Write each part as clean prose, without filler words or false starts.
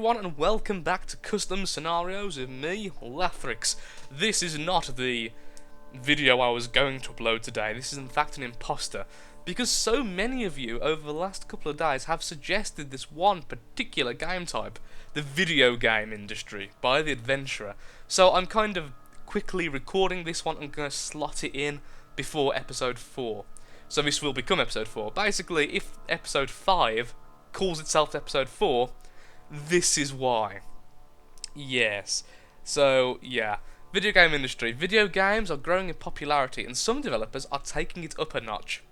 everyone, and welcome back to Custom Scenarios with me, Lethality. This is not the video I was going to upload today. This is in fact an imposter, because so many of you over the last couple of days have suggested this one particular game type, the video game industry, by the adventurer. So I'm kind of quickly recording this one and going to slot it in before episode 4. So this will become episode 4. Basically, if episode 5 calls itself episode 4, this is why. Yes. So, yeah. Video game industry. Video games are growing in popularity and some developers are taking it up a notch.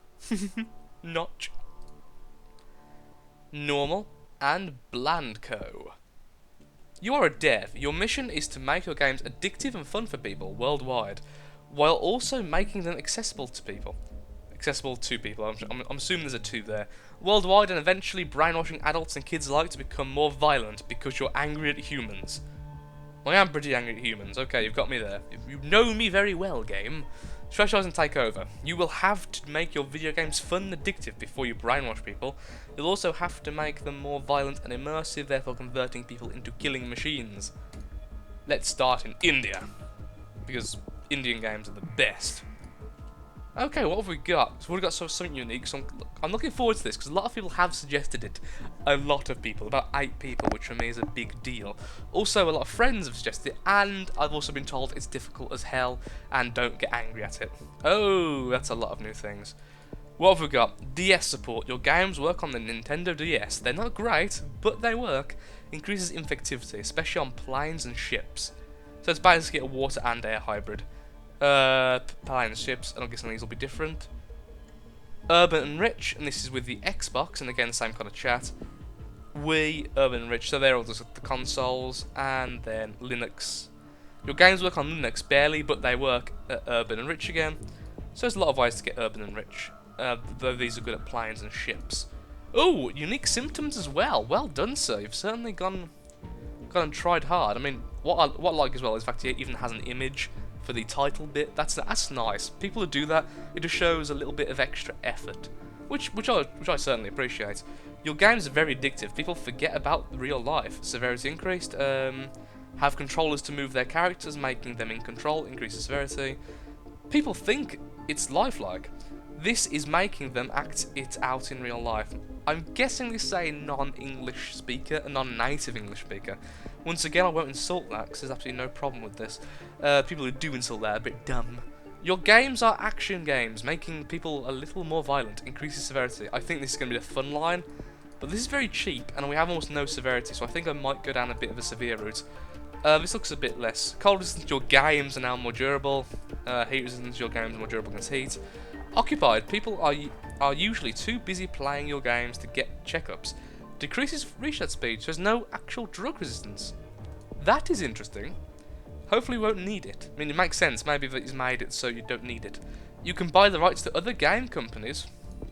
Notch. Normal and Blandco. You are a dev. Your mission is to make your games addictive and fun for people worldwide, while also making them accessible to people. I'm assuming there's a 2 there. Worldwide, and eventually brainwashing adults and kids alike to become more violent because you're angry at humans. I am pretty angry at humans. Okay, you've got me there. You know me very well, game. Specialise and take over. You will have to make your video games fun and addictive before you brainwash people. You'll also have to make them more violent and immersive, therefore converting people into killing machines. Let's start in India, because Indian games are the best. Okay, what have we got? So we've got something unique, so I'm looking forward to this, because a lot of people have suggested it. A lot of people, about 8 people, which for me is a big deal. Also, a lot of friends have suggested it, and I've also been told it's difficult as hell, and don't get angry at it. Oh, that's a lot of new things. What have we got? DS support. Your games work on the Nintendo DS. They're not great, but they work. Increases infectivity, especially on planes and ships. So it's basically a water and air hybrid. Planes, ships, and I'm guessing these will be different. Urban and Rich, and this is with the Xbox, and again, same kind of chat. Wii, Urban and Rich, so they're all just the consoles, and then Linux. Your games work on Linux barely, but they work at Urban and Rich again. So there's a lot of ways to get Urban and Rich, though these are good at planes and ships. Oh, unique symptoms as well. Well done, sir. You've certainly gone and tried hard. I mean, what I like as well is the fact it even has an image for the title bit. That's nice. People who do that, it just shows a little bit of extra effort, which I certainly appreciate. Your games are very addictive. People forget about real life. Severity increased. Have controllers to move their characters, making them in control. Increases severity. People think it's lifelike. This is making them act it out in real life. I'm guessing this is a non-English speaker, a non-native English speaker. Once again, I won't insult that, because there's absolutely no problem with this. People who do insult that are a bit dumb. Your games are action games, making people a little more violent, increases severity. I think this is going to be the fun line, but this is very cheap, and we have almost no severity, so I think I might go down a bit of a severe route. This looks a bit less. Cold resistance, your games are now more durable. Heat resistance, your games are more durable against heat. Occupied, people are usually too busy playing your games to get checkups. Decreases reset speed, so there's no actual drug resistance. That is interesting. Hopefully we won't need it. I mean, it makes sense, maybe that he's made it so you don't need it. You can buy the rights to other game companies.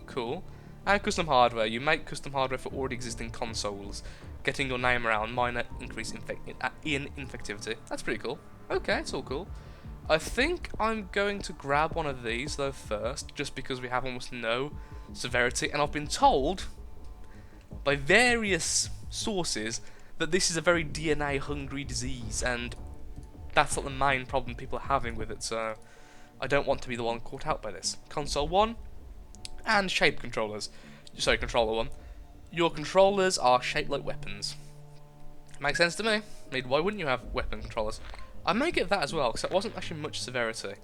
Cool. And custom hardware. You make custom hardware for already existing consoles. Getting your name around, minor increase in infectivity. That's pretty cool. Okay, it's all cool. I think I'm going to grab one of these though first, just because we have almost no severity, and I've been told by various sources that this is a very DNA hungry disease, and that's not the main problem people are having with it, so I don't want to be the one caught out by this. Console 1 and shape controllers. Sorry, controller 1. Your controllers are shaped like weapons. Makes sense to me. I mean, why wouldn't you have weapon controllers? I may get that as well, because that wasn't actually much severity.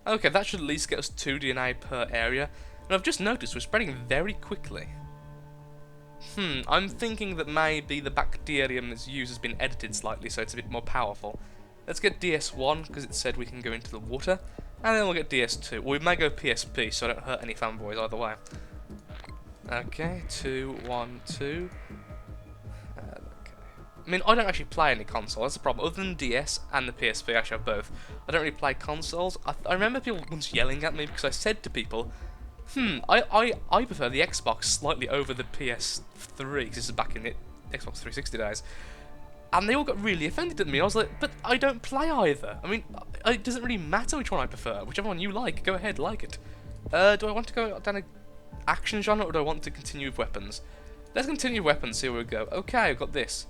Okay, that should at least get us 2 DNA per area. And I've just noticed we're spreading very quickly. I'm thinking that maybe the bacterium that's used has been edited slightly, so it's a bit more powerful. Let's get DS1, because it said we can go into the water. And then we'll get DS2. Or we may go PSP, so I don't hurt any fanboys either way. Okay, 2, 1, 2. I mean, I don't actually play any console, that's the problem. Other than DS and the PSP, I actually have both. I don't really play consoles. I remember people once yelling at me because I said to people, I prefer the Xbox slightly over the PS3, because this is back in the Xbox 360 days. And they all got really offended at me. I was like, but I don't play either. I mean, it doesn't really matter which one I prefer. Whichever one you like, go ahead, like it. Do I want to go down an action genre, or do I want to continue with weapons? Let's continue with weapons, see where we go. Okay, I've got this.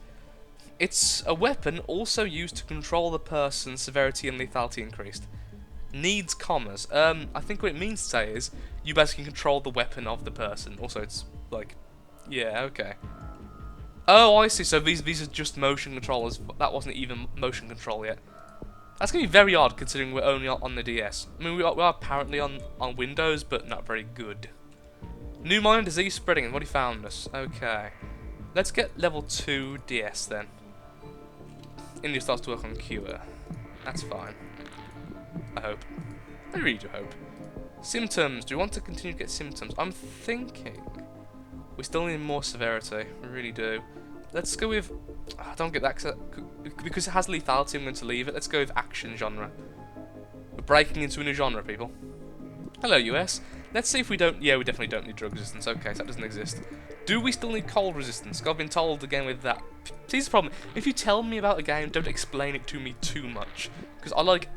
It's a weapon also used to control the person's severity and lethality increased. Needs commas. I think what it means to say is you basically control the weapon of the person. Also, it's like, yeah, okay. Oh, I see. So these are just motion controllers. That wasn't even motion control yet. That's gonna be very odd considering we're only on the DS. I mean, we are apparently on Windows, but not very good. New minor disease spreading, and what he found us. Okay, let's get level 2 DS then. India starts to work on cure. That's fine. I hope. I really do hope. Symptoms. Do we want to continue to get symptoms? I'm thinking we still need more severity. We really do. Let's go with... I don't get that because it has lethality. I'm going to leave it. Let's go with action genre. We're breaking into a new genre, people. Hello, US. Let's see if we don't... Yeah, we definitely don't need drug resistance. Okay, so that doesn't exist. Do we still need cold resistance? I've been told again with that. See, the problem. If you tell me about a game, don't explain it to me too much. Because I like...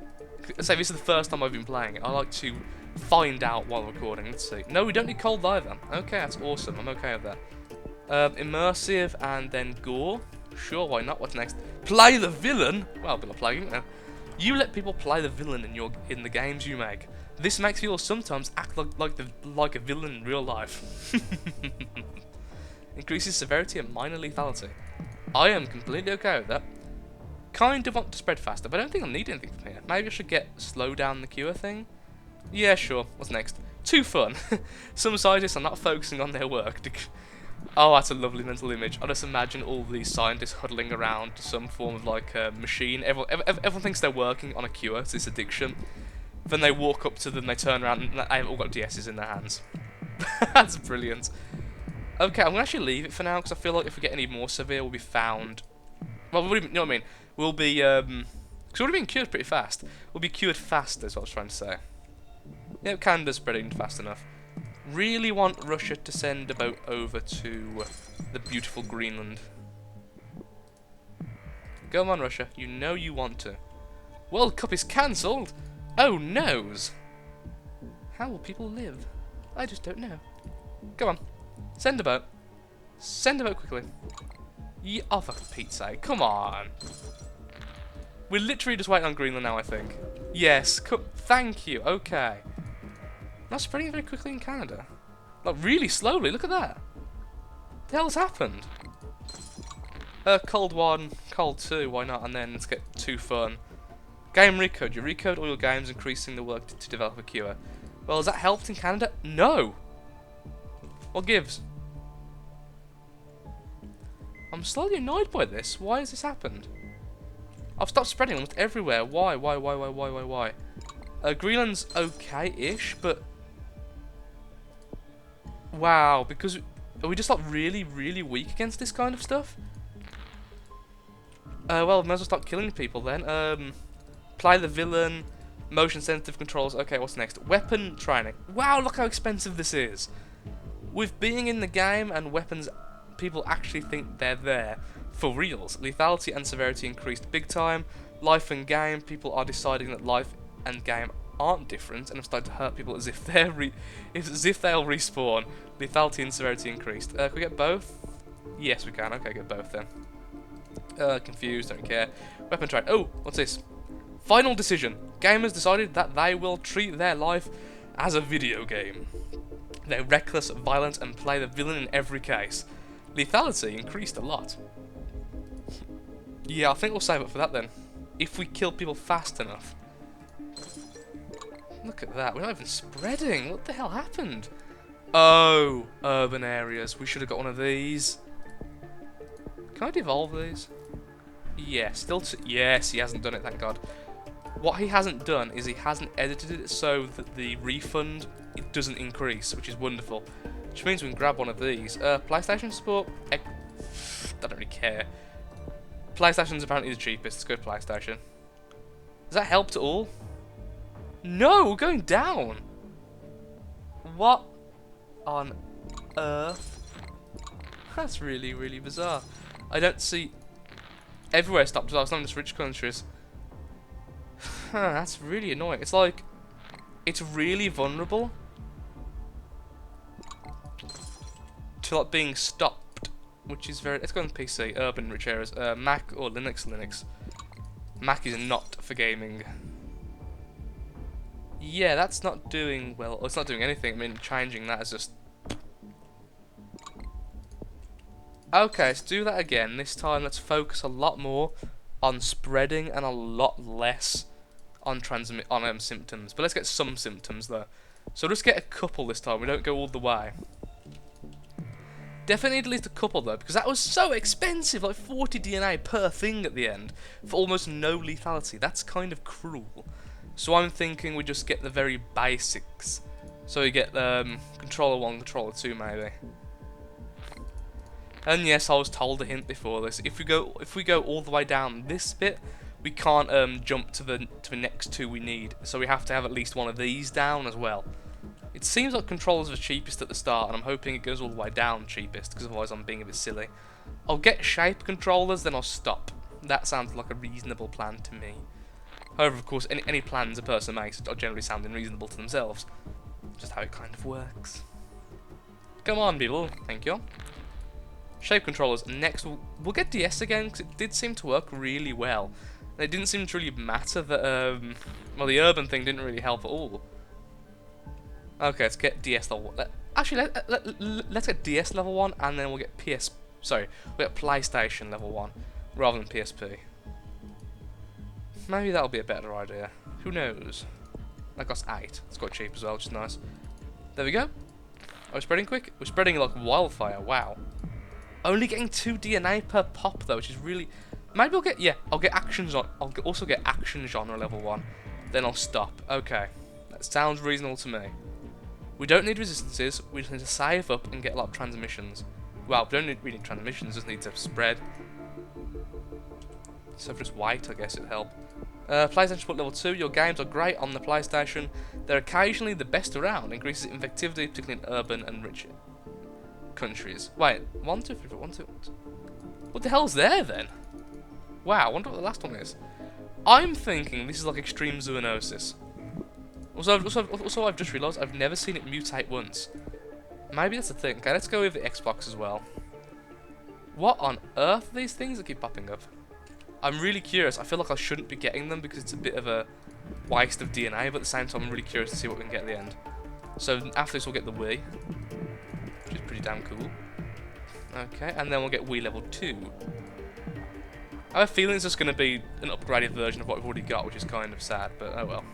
Say, this is the first time I've been playing it. I like to find out while recording. Let's see. No, we don't need cold either. Okay, that's awesome. I'm okay with that. Immersive and then gore. Sure, why not? What's next? Play the villain. Well, I'm not playing it now. You let people play the villain in the games you make. This makes people sometimes act like a villain in real life. Increases severity and minor lethality. I am completely okay with that. Kind of want to spread faster, but I don't think I'll need anything from here. Maybe I should get slow down the cure thing. Yeah, sure. What's next? Too fun. Some scientists are not focusing on their work. Oh, that's a lovely mental image. I just imagine all these scientists huddling around some form of like machine. Everyone thinks they're working on a cure to this addiction. Then they walk up to them, they turn around, and they've all got DSs in their hands. That's brilliant. Okay, I'm going to actually leave it for now, because I feel like if we get any more severe, we'll be found... Well, you know what I mean? We'll be... Because we've already been cured pretty fast. We'll be cured faster, is what I was trying to say. Yeah, Canada's spreading fast enough. Really want Russia to send a boat over to the beautiful Greenland. Go on, Russia. You know you want to. World Cup is cancelled! Oh, noes! How will people live? I just don't know. Go on. Send a boat. Send a boat quickly. Oh, for Pete's sake. Come on. We're literally just waiting on Greenland now, I think. Yes. Thank you. Okay. Not spreading very quickly in Canada. Like, really slowly. Look at that. What the hell's happened? Cold 1, Cold 2, why not? And then let's get 2 fun. Game recode. You recode all your games, increasing the work to develop a cure. Well, has that helped in Canada? No! What gives? I'm slightly annoyed by this. Why has this happened? I've stopped spreading almost everywhere. Why? Why? Greenland's okay-ish, but... Wow, because... Are we just like really, really weak against this kind of stuff? Well, might as well start killing people then. Play the villain, motion sensitive controls. Okay, what's next? Weapon training. Wow, look how expensive this is. With being in the game and weapons, people actually think they're there for reals. Lethality and severity increased big time. Life and game, people are deciding that life and game aren't different and have started to hurt people as if they'll respawn. Lethality and severity increased. Can we get both? Yes, we can. Okay, get both then. Confused, don't care. Weapon train. Oh, what's this? Final decision. Gamers decided that they will treat their life as a video game. They're reckless, violent, and play the villain in every case. Lethality increased a lot. Yeah, I think we'll save up for that then. If we kill people fast enough. Look at that. We're not even spreading. What the hell happened? Oh, urban areas. We should have got one of these. Can I devolve these? Yeah, still... Yes, he hasn't done it, thank God. What he hasn't done is he hasn't edited it so that the refund it doesn't increase, which is wonderful. Which means we can grab one of these. PlayStation support? I don't really care. PlayStation's apparently the cheapest. Let's go to PlayStation. Does that help at all? No, we're going down. What on earth? That's really, really bizarre. I don't see... Everywhere stopped as well. It's not just rich countries. That's really annoying. It's like... It's really vulnerable to like being stopped which is very... Let's go on PC, urban rich areas. Mac or Linux? Linux. Mac is not for gaming. Yeah, that's not doing well. It's not doing anything. I mean, changing that is just... Okay, let's do that again. This time, let's focus a lot more on spreading and a lot less on symptoms. But let's get some symptoms, though. So let's get a couple this time. We don't go all the way. Definitely need at least a couple, though, because that was so expensive. Like 40 DNA per thing at the end for almost no lethality. That's kind of cruel. So I'm thinking we just get the very basics. So we get controller 1, controller 2 maybe. And yes, I was told a hint before this. If we go all the way down this bit, we can't jump to the next 2 we need. So we have to have at least one of these down as well. It seems like controllers are cheapest at the start, and I'm hoping it goes all the way down cheapest, because otherwise I'm being a bit silly. I'll get shape controllers, then I'll stop. That sounds like a reasonable plan to me. However, of course, any plans a person makes are generally sounding reasonable to themselves. Just how it kind of works. Come on, people. Thank you. Shape controllers. Next, we'll get DS again, because it did seem to work really well. And it didn't seem to really matter that, well, the urban thing didn't really help at all. Okay, let's get DS level 1. Actually, let's get DS level 1, and then we'll get we'll get PlayStation level 1, rather than PSP. Maybe that'll be a better idea. Who knows? That costs 8. It's quite cheap as well, which is nice. There we go. Are we spreading quick? We're spreading like wildfire, wow. Only getting 2 DNA per pop, though, which is really... Maybe I'll get... Yeah, I'll get actions on... I'll also get action genre level 1. Then I'll stop. Okay. That sounds reasonable to me. We don't need resistances, we just need to save up and get a lot of transmissions. Well, we don't really need transmissions, just need to spread. So just wait, I guess it'll help. PlayStation support level 2, your games are great on the PlayStation. They're occasionally the best around, increases infectivity, particularly in urban and rich countries. Wait, 1, 2, 3, 4, 1, 2, 1, 2. What the hell's there then? Wow, I wonder what the last one is. I'm thinking this is like extreme zoonosis. Also, I've just realised I've never seen it mutate once. Maybe that's the thing. Okay, let's go with the Xbox as well. What on earth are these things that keep popping up? I'm really curious. I feel like I shouldn't be getting them because it's a bit of a waste of DNA, but at the same time I'm really curious to see what we can get at the end. So after this we'll get the Wii, which is pretty damn cool. Okay, and then we'll get Wii level 2. I have a feeling it's just going to be an upgraded version of what we've already got, which is kind of sad, but oh well.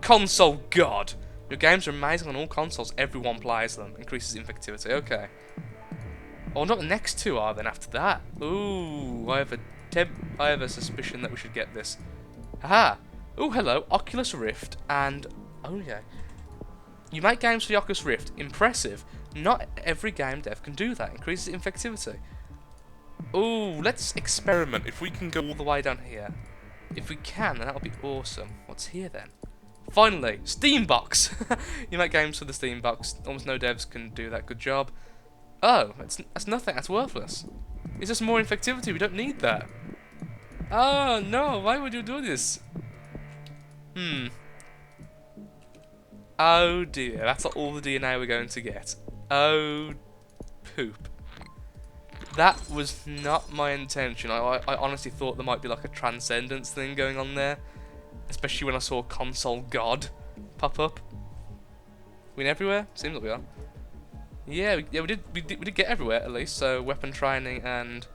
Console God! Your games are amazing on all consoles, everyone plays them. Increases infectivity, okay. I wonder what the next 2 are then after that. Ooh, I have a suspicion that we should get this. Haha! Ooh, hello, Oculus Rift, and... Oh yeah. You make games for the Oculus Rift. Impressive. Not every game dev can do that. Increases infectivity. Ooh, let's experiment if we can go all the way down here. If we can, then that'll be awesome. What's here then? Finally, Steambox! You make games for the Steambox. Almost no devs can do that. Good job. Oh, that's nothing. That's worthless. It's just more infectivity. We don't need that. Oh, no. Why would you do this? Oh, dear. That's not all the DNA we're going to get. Oh, poop. That was not my intention. I honestly thought there might be like a transcendence thing going on there. Especially when I saw Console God pop up. We in everywhere? Seems like we are. Yeah, we did get everywhere at least. So weapon training and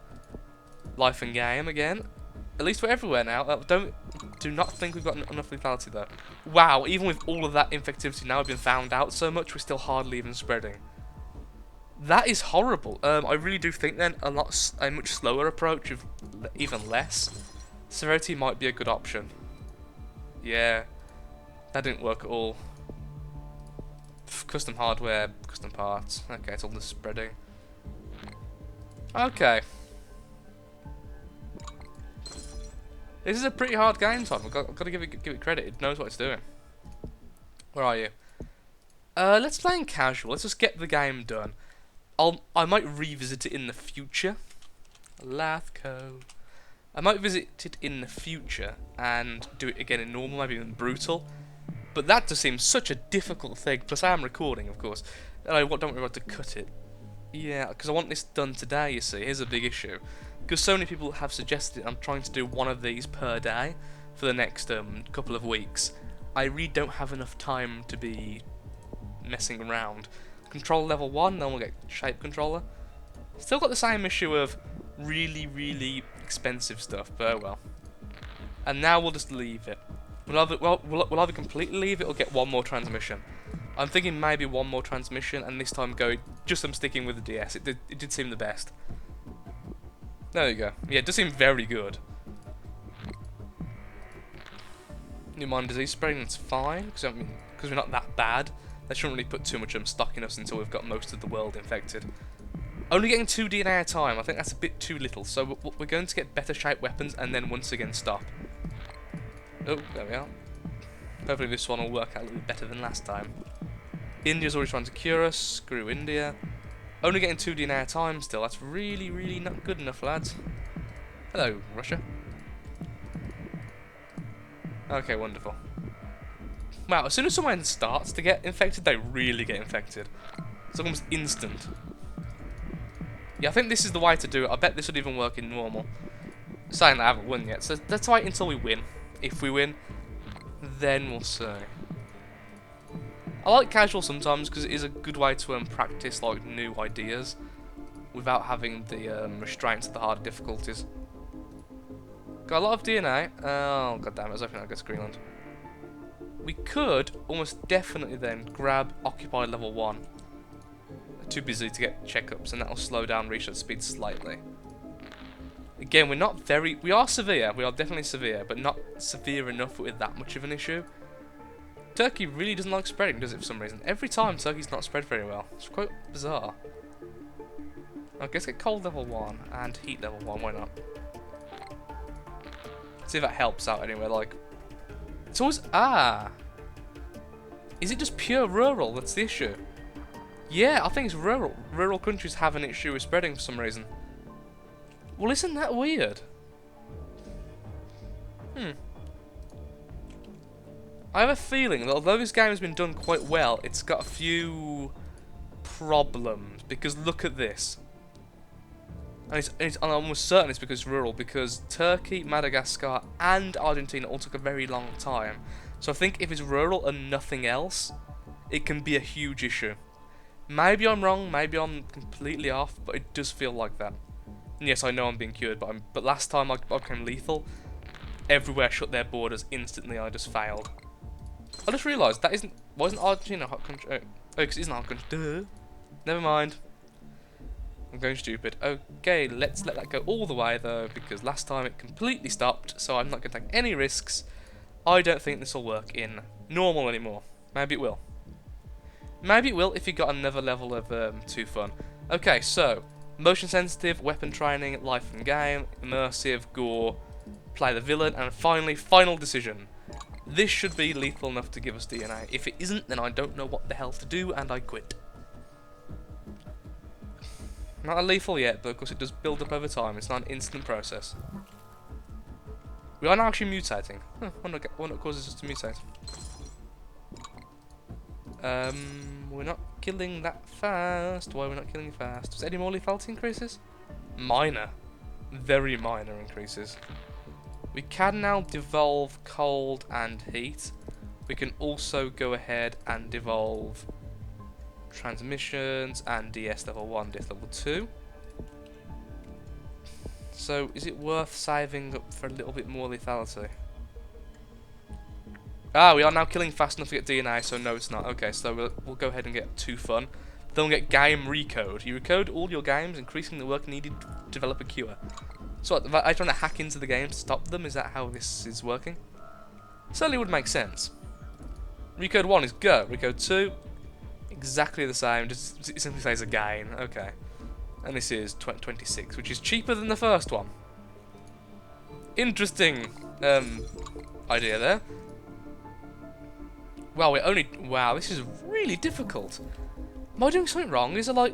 life and game again. At least we're everywhere now. Do not think we've got enough lethality though. Wow, even with all of that infectivity now, we've been found out so much, we're still hardly even spreading. That is horrible. I really do think then a much slower approach of even less severity might be a good option. Yeah, that didn't work at all. Custom hardware, custom parts. Okay, it's all the spreading. Okay. This is a pretty hard game, Tom. I've got to give it credit. It knows what it's doing. Where are you? Let's play in casual. Let's just get the game done. I might revisit it in the future. Lathco. I might visit it in the future and do it again in normal, maybe even brutal. But that just seems such a difficult thing. Plus, I am recording, of course. And I don't want to cut it. Yeah, because I want this done today, you see. Here's a big issue. Because so many people have suggested it, I'm trying to do one of these per day for the next couple of weeks. I really don't have enough time to be messing around. Control level 1, then we'll get shape controller. Still got the same issue of really, really expensive stuff, but oh well. And now we'll just leave it. We'll either completely leave it or get one more transmission. I'm thinking maybe one more transmission, and this time go just I'm sticking with the DS. It did seem the best. There you go. Yeah, it does seem very good. Pneumonia disease spreading, it's fine, because we're not that bad. They shouldn't really put too much stock in us until we've got most of the world infected. Only getting 2 DNA at a time, I think that's a bit too little, so we're going to get better shaped weapons and then once again stop. Oh, there we are. Hopefully this one will work out a little bit better than last time. India's already trying to cure us, screw India. Only getting 2 DNA at a time still, that's really, really not good enough, lads. Hello, Russia. Okay, wonderful. Wow, as soon as someone starts to get infected, they really get infected. It's almost instant. Yeah, I think this is the way to do it. I bet this would even work in normal. Saying that I haven't won yet, so let's wait until we win. If we win, then we'll see. I like casual sometimes because it is a good way to practice like new ideas without having the restraints of the harder difficulties. Got a lot of DNA. Oh, god damn it, I was hoping I'd get to Greenland. We could almost definitely then grab Occupy level 1. Too busy to get checkups, and that'll slow down research speed slightly. Again, we are severe, we are definitely severe, but not severe enough with that much of an issue. Turkey really doesn't like spreading, does it, for some reason? Every time, Turkey's not spread very well. It's quite bizarre. Okay, let's get cold level 1 and heat level 1, why not? See if that helps out anyway, like... It's always... Is it just pure rural that's the issue? Yeah, I think it's rural. Rural countries have an issue with spreading for some reason. Well, isn't that weird? I have a feeling that although this game has been done quite well, it's got a few problems. Because look at this. And I'm almost certain it's because it's rural, because Turkey, Madagascar, and Argentina all took a very long time. So I think if it's rural and nothing else, it can be a huge issue. Maybe I'm wrong, maybe I'm completely off, but it does feel like that. And yes, I know I'm being cured, but last time I became lethal, everywhere shut their borders instantly. I just failed. I just realised that wasn't Argentina a hot country? Oh, because it isn't a hot country. Duh. Never mind. I'm going stupid. Okay, let's let that go all the way though, because last time it completely stopped, so I'm not going to take any risks. I don't think this will work in normal anymore. Maybe it will. Maybe it will if you got another level of too fun. Okay, so motion sensitive, weapon training, life and game, immersive, gore, play the villain, and finally, final decision. This should be lethal enough to give us DNA. If it isn't, then I don't know what the hell to do, and I quit. Not a lethal yet, but of course it does build up over time. It's not an instant process. We are now actually mutating. Wonder what causes us to mutate. We're not killing that fast. Why are we not killing fast? Was there any more lethality increases? Minor. Very minor increases. We can now devolve cold and heat. We can also go ahead and devolve transmissions and DS level 1, DS level 2. So is it worth saving up for a little bit more lethality? We are now killing fast enough to get DNA, so no it's not. Okay, so we'll go ahead and get 2 fun. Then we'll get game recode. You recode all your games, increasing the work needed to develop a cure. So are you trying to hack into the game to stop them? Is that how this is working? Certainly would make sense. Recode 1 is go. Recode 2, exactly the same, just it simply says again. Okay. And this is 26, which is cheaper than the first one. Interesting idea there. Wow, wow, this is really difficult. Am I doing something wrong? Is there like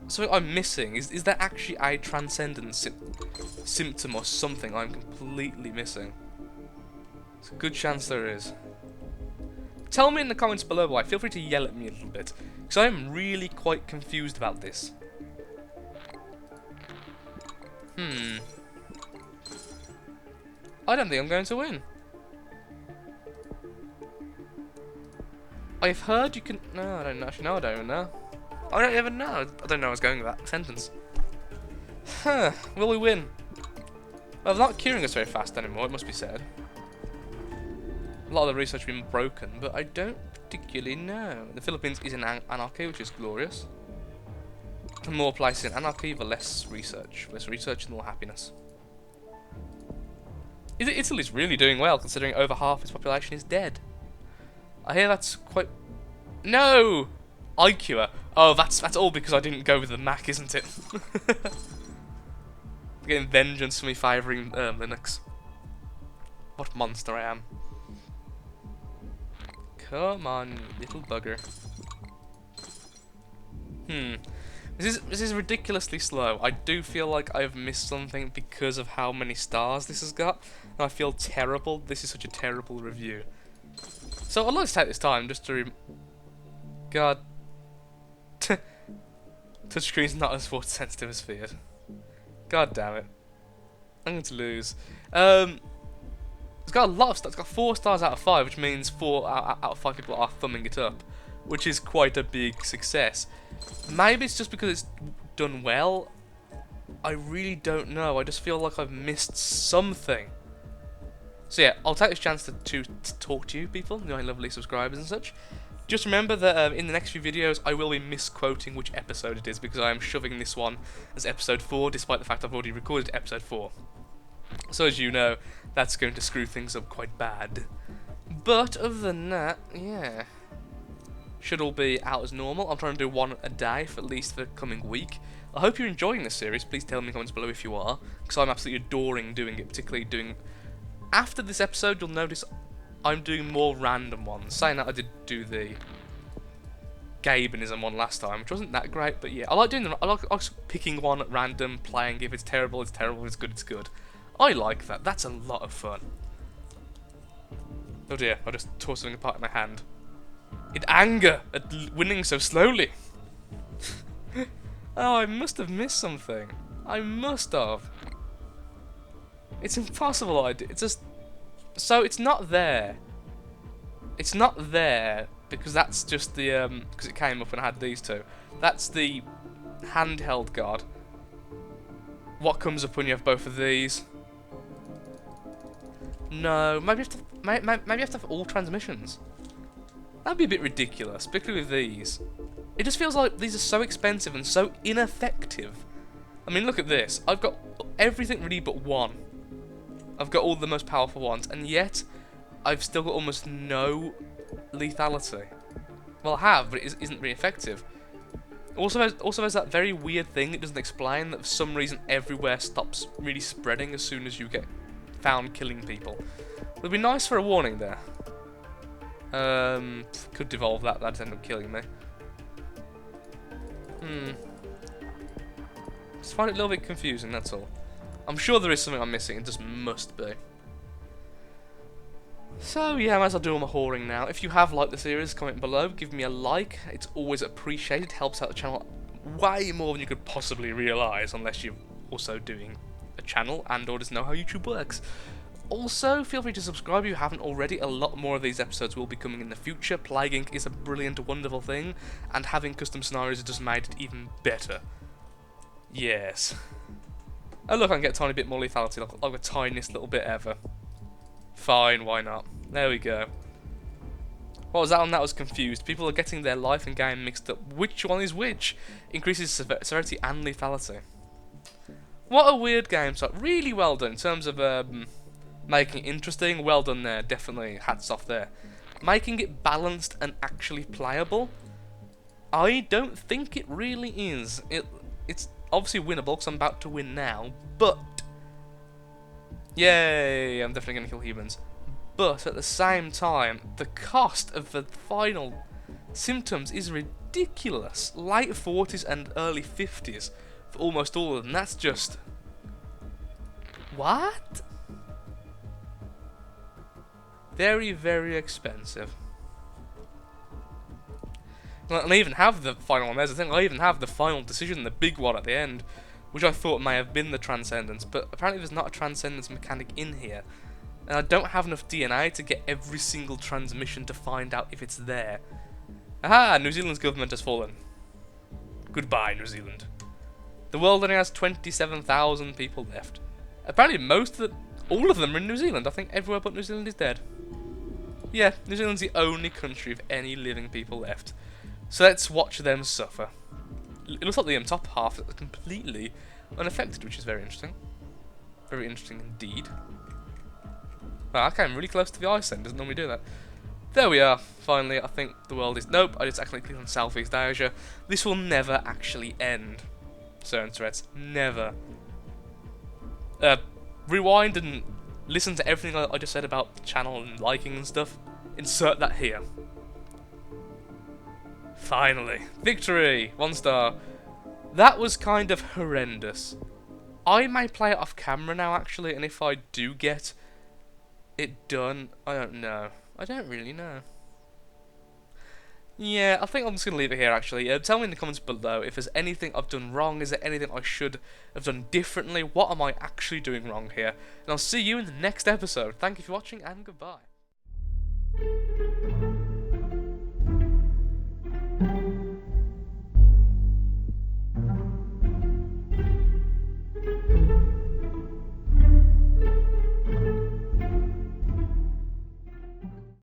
something I'm missing? Is there actually a transcendence symptom or something I'm completely missing? There's a good chance there is. Tell me in the comments below why. Feel free to yell at me a little bit, because I am really quite confused about this. I don't think I'm going to win. I've heard you can... No, I don't know. Actually, no, I don't even know. I don't even know. I don't know where I was going with that sentence. Huh. Will we win? Well, they're not curing us very fast anymore, it must be said. A lot of the research has been broken, but I don't particularly know. The Philippines is in anarchy, which is glorious. The more places in anarchy, the less research. Less research and more happiness. Italy's really doing well, considering over half its population is dead. I hear that's quite... No! iCure. Oh, that's all because I didn't go with the Mac, isn't it? Getting vengeance for me favouring Linux. What monster I am. Come on, you little bugger. This is ridiculously slow. I do feel like I've missed something because of how many stars this has got, and I feel terrible. This is such a terrible review. So I'd like to take this time just to God. Touchscreen's not as force sensitive as feared. God damn it. I'm going to lose. It's got a lot of stars. It's got 4 stars out of 5, which means 4 out of 5 people are thumbing it up, which is quite a big success. Maybe it's just because it's done well. I really don't know. I just feel like I've missed something. So yeah, I'll take this chance to talk to you people, my lovely subscribers and such. Just remember that in the next few videos I will be misquoting which episode it is, because I am shoving this one as episode 4 despite the fact I've already recorded episode 4. So as you know, that's going to screw things up quite bad. But other than that, yeah. Should all be out as normal. I'm trying to do 1 a day for at least the coming week. I hope you're enjoying this series. Please tell me in the comments below if you are, because I'm absolutely adoring doing it, particularly doing... After this episode, you'll notice I'm doing more random ones. Saying that, I did do the Gabenism one last time, which wasn't that great, but yeah, I like doing them. I like picking one at random, playing. If it's terrible, it's terrible. If it's good, it's good. I like that. That's a lot of fun. Oh dear, I just tore something apart in my hand. In anger at winning so slowly. Oh, I must have missed something. I must have. It's impossible. It's just... So it's not there. It's not there because that's just the because it came up and I had these two. That's the handheld guard. What comes up when you have both of these? No, maybe you have to, maybe you have to have all transmissions. That'd be a bit ridiculous, particularly with these. It just feels like these are so expensive and so ineffective. I mean, look at this. I've got everything really but one. I've got all the most powerful ones, and yet I've still got almost no lethality. Well, I have, but it isn't really effective. Also, there's that very weird thing it doesn't explain, that for some reason everywhere stops really spreading as soon as you get found killing people. It would be nice for a warning there. Could devolve that. That'd end up killing me. Just find it a little bit confusing, that's all. I'm sure there is something I'm missing, it just must be. So yeah, I might as well do all my whoring now. If you have liked the series, comment below, give me a like. It's always appreciated, it helps out the channel way more than you could possibly realise, unless you're also doing a channel and or just know how YouTube works. Also, feel free to subscribe if you haven't already. A lot more of these episodes will be coming in the future. Plague Inc. is a brilliant, wonderful thing, and having custom scenarios has just made it even better. Yes. Oh look, I can get a tiny bit more lethality, like the tiniest little bit ever. Fine, why not? There we go. What was that one? That was confused. People are getting their life and game mixed up. Which one is which? Increases severity and lethality. What a weird game. So really well done in terms of making it interesting. Well done there. Definitely hats off there. Making it balanced and actually playable. I don't think it really is. It's obviously winnable because I'm about to win now, but yay, I'm definitely going to kill humans. But at the same time, the cost of the final symptoms is ridiculous. Late 40s and early 50s for almost all of them. That's just... what? Very, very expensive. And I even have the final one. There's the thing. I even have the final decision, the big one at the end, which I thought may have been the transcendence, but apparently there's not a transcendence mechanic in here. And I don't have enough DNA to get every single transmission to find out if it's there. Aha! New Zealand's government has fallen. Goodbye, New Zealand. The world only has 27,000 people left. Apparently all of them are in New Zealand. I think everywhere but New Zealand is dead. Yeah, New Zealand's the only country with any living people left. So let's watch them suffer. It looks like the top half is completely unaffected, which is very interesting. Very interesting indeed. Wow, I came really close to the ice then, doesn't normally do that. There we are, finally. I think the world is... Nope, I just accidentally clicked on Southeast Asia. This will never actually end. Certain threats. Never. Rewind and listen to everything I just said about the channel and liking and stuff. Insert that here. Finally. Victory! 1 star. That was kind of horrendous. I may play it off camera now, actually, and if I do get it done, I don't know. I don't really know. Yeah, I think I'm just going to leave it here, actually. Tell me in the comments below if there's anything I've done wrong. Is there anything I should have done differently? What am I actually doing wrong here? And I'll see you in the next episode. Thank you for watching, and goodbye.